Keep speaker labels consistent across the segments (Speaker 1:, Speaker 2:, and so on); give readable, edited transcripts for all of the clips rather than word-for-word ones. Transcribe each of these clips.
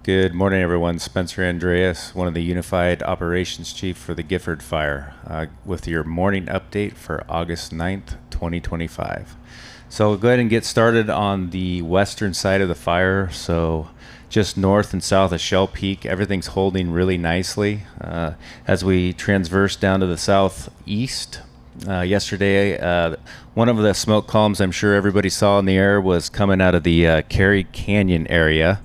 Speaker 1: Good morning, everyone. Spencer Andreas, one of the Unified Operations Chief for the Gifford Fire, with your morning update for August 9th, 2025. So we'll go ahead and get started on the western side of the fire. So just north and south of Shell Peak, everything's holding really nicely. As we transverse down to the southeast, yesterday, one of the smoke columns I'm sure everybody saw in the air was coming out of the Cary Canyon area.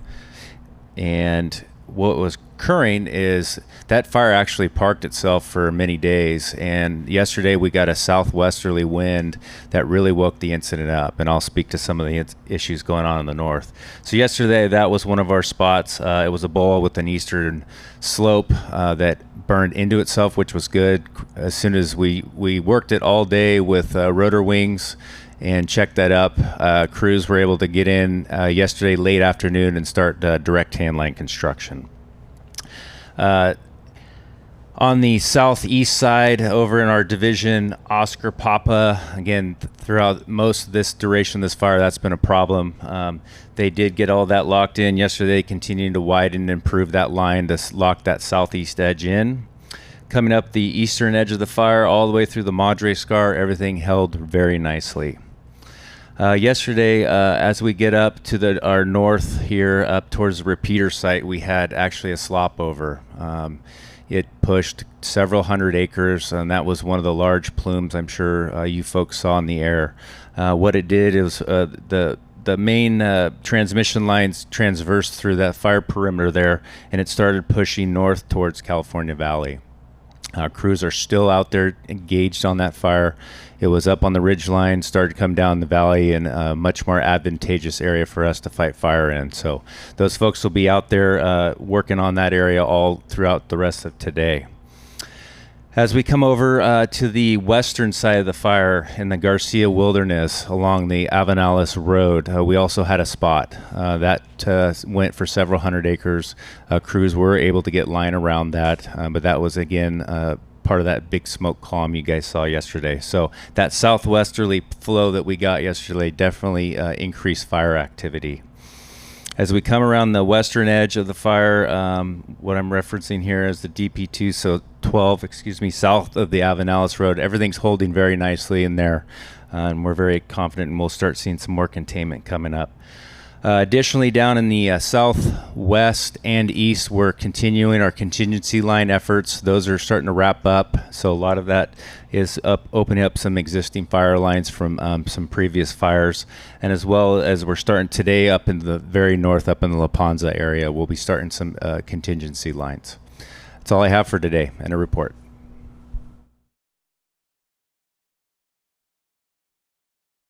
Speaker 1: And what was occurring is that fire actually parked itself for many days. And yesterday we got a southwesterly wind that really woke the incident up. And I'll speak to some of the issues going on in the north. So yesterday that was one of our spots. It was a bowl with an eastern slope that burned into itself, which was good. As soon as we worked it all day with rotor wings and checked that up, crews were able to get in yesterday late afternoon and start direct hand line construction. On the southeast side, over in our division, Oscar Papa, again, throughout most of this duration of this fire, that's been a problem. They did get all that locked in yesterday, continuing to widen and improve that line to lock that southeast edge in. Coming up the eastern edge of the fire, all the way through the Madre Scar, everything held very nicely. Yesterday, as we get up to our north here, up towards the repeater site, we had actually a slop over. It pushed several hundred acres, and that was one of the large plumes I'm sure you folks saw in the air. What it did is the main transmission lines transversed through that fire perimeter there, and it started pushing north towards California Valley. Crews are still out there engaged on that fire. It was up on the ridge line, started to come down the valley in a much more advantageous area for us to fight fire in. So those folks will be out there working on that area all throughout the rest of today. As we come over to the western side of the fire in the Garcia Wilderness along the Avenales Road, we also had a spot that went for several hundred acres. Crews were able to get line around that, but that was, again, part of that big smoke column you guys saw yesterday. So that southwesterly flow that we got yesterday definitely increased fire activity. As we come around the western edge of the fire, what I'm referencing here is the DP2, so 12, south of the Avenales Road. Everything's holding very nicely in there, and we're very confident, and we'll start seeing some more containment coming up. Additionally, down in the southwest and east, we're continuing our contingency line efforts. Those are starting to wrap up, so a lot of that is opening up some existing fire lines from some previous fires, and as well as we're starting today up in the very north, up in the La Panza area, we'll be starting some contingency lines. That's all I have for today, and a report.